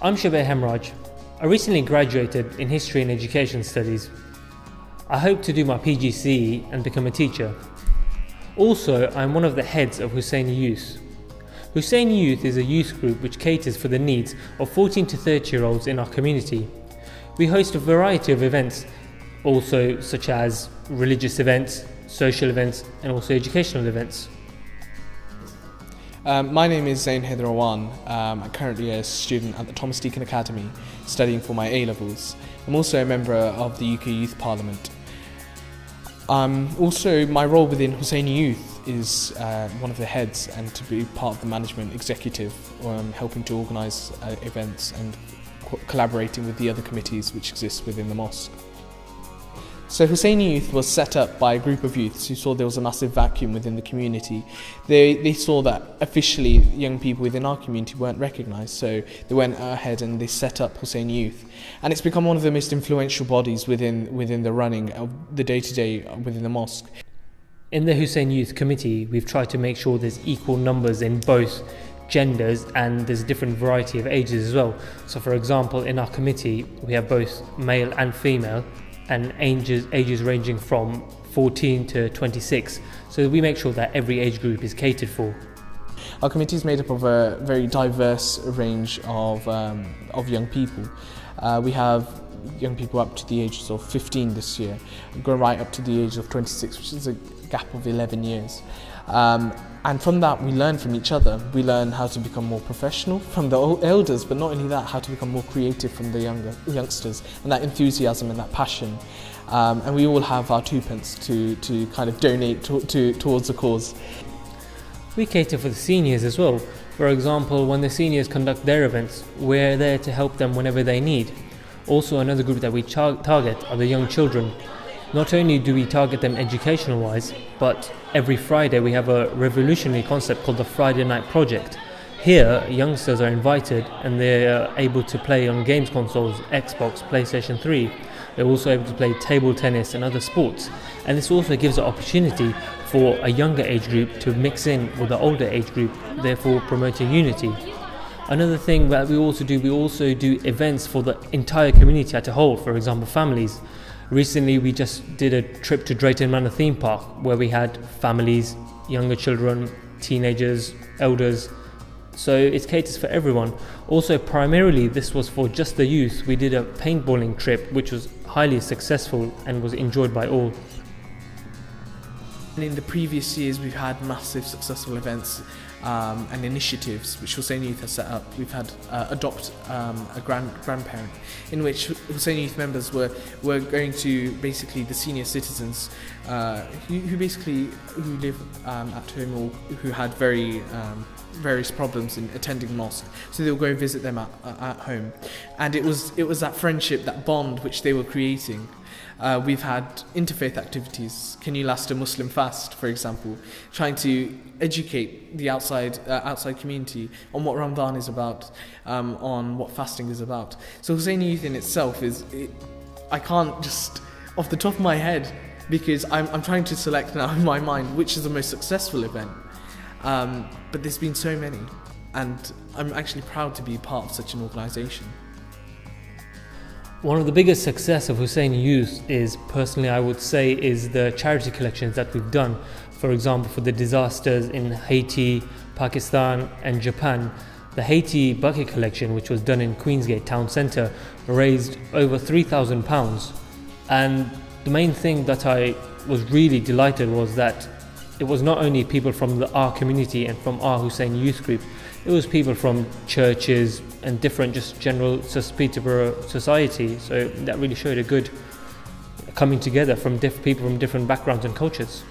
I'm Shabir Hemraj. I recently graduated in History and Education Studies. I hope to do my PGCE and become a teacher. Also, I'm one of the heads of Husseini Youth. Husseini Youth is a youth group which caters for the needs of 14 to 30-year-olds in our community. We host a variety of events, also such as religious events, social events, and also educational events. My name is Zain Hyderwan. I'm currently a student at the Thomas Deacon Academy studying for my A-levels. I'm also a member of the UK Youth Parliament. Also, my role within Husseini Youth is one of the heads and to be part of the management executive, helping to organise events and collaborating with the other committees which exist within the mosque. So Husseini Youth was set up by a group of youths who saw there was a massive vacuum within the community. They saw that officially young people within our community weren't recognised, so they went ahead and they set up Husseini Youth. And it's become one of the most influential bodies within the running of the day-to-day within the mosque. In the Husseini Youth Committee, we've tried to make sure there's equal numbers in both genders, and there's a different variety of ages as well. So for example, in our committee, we have both male and female, and ages ranging from 14 to 26, so we make sure that every age group is catered for. Our committee is made up of a very diverse range of young people. We have young people up to the ages of 15 this year, going right up to the age of 26, which is a gap of 11 years. And from that we learn from each other. We learn how to become more professional from the elders, but not only that, how to become more creative from the youngsters, and that enthusiasm and that passion. And we all have our twopence to kind of donate towards the cause. We cater for the seniors as well. For example, when the seniors conduct their events, we're there to help them whenever they need. Also, another group that we target are the young children. Not only do we target them educational-wise, but every Friday we have a revolutionary concept called the Friday Night Project. Here, youngsters are invited and they're able to play on games consoles, Xbox, PlayStation 3. They're also able to play table tennis and other sports. And this also gives an opportunity for a younger age group to mix in with the older age group, therefore promoting unity. Another thing that we also do events for the entire community as a whole, for example, families. Recently, we just did a trip to Drayton Manor theme park where we had families, younger children, teenagers, elders. So it caters for everyone. Also, primarily, this was for just the youth. We did a paintballing trip, which was highly successful and was enjoyed by all. In the previous years, we've had massive successful events and initiatives which Husseini Youth has set up. We've had adopt a grandparent, in which Husseini Youth members were going to basically the senior citizens who live at home or who had various problems in attending mosque. So they'll go visit them at home, and it was that friendship, that bond which they were creating. We've had interfaith activities. Can you last a Muslim fast, for example, trying to educate the outside community on what Ramadan is about, on what fasting is about. So Husseini Youth in itself I can't just off the top of my head, because I'm trying to select now in my mind which is the most successful event. But there's been so many, and I'm actually proud to be part of such an organisation. One of the biggest success of Husseini Youth is, personally I would say, is the charity collections that we've done. For example, for the disasters in Haiti, Pakistan and Japan. The Haiti bucket collection, which was done in Queensgate Town Centre, raised over £3,000. And the main thing that I was really delighted was that it was not only people from our community and from our Husseini Youth group, it was people from churches and different just general Peterborough society. So that really showed a good coming together from people from different backgrounds and cultures.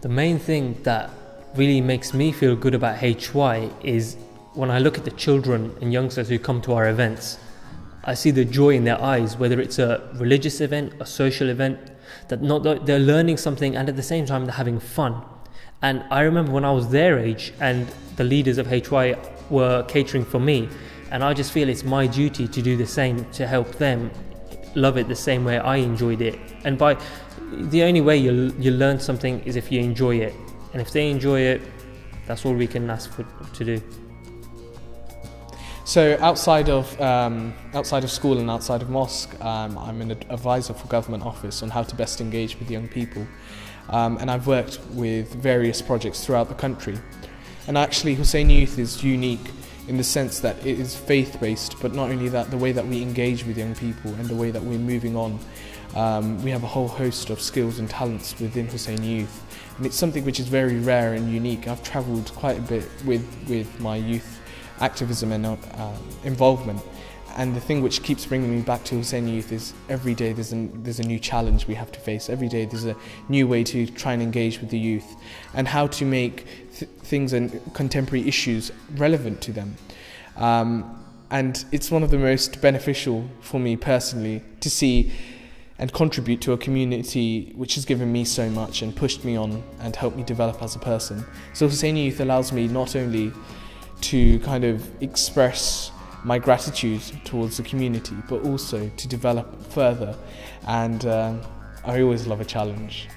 The main thing that really makes me feel good about HY is when I look at the children and youngsters who come to our events. I see the joy in their eyes, whether it's a religious event, a social event, that they're learning something and at the same time they're having fun. And I remember when I was their age and the leaders of HY were catering for me, and I just feel it's my duty to do the same, to help them love it the same way I enjoyed it. And the only way you learn something is if you enjoy it, and if they enjoy it, that's all we can ask to do. So outside of school and outside of mosque, I'm an advisor for government office on how to best engage with young people, and I've worked with various projects throughout the country. And actually, Hussein Youth is unique in the sense that it is faith-based, but not only that, the way that we engage with young people and the way that we're moving on. We have a whole host of skills and talents within Hussein Youth, and it's something which is very rare and unique. I've travelled quite a bit with my youth activism and involvement, and the thing which keeps bringing me back to Hussein Youth is every day there's a new challenge we have to face. Every day there's a new way to try and engage with the youth and how to make things and contemporary issues relevant to them. And it's one of the most beneficial for me personally to see and contribute to a community which has given me so much and pushed me on and helped me develop as a person. So Hussein Youth allows me not only to kind of express my gratitude towards the community, but also to develop further, and I always love a challenge.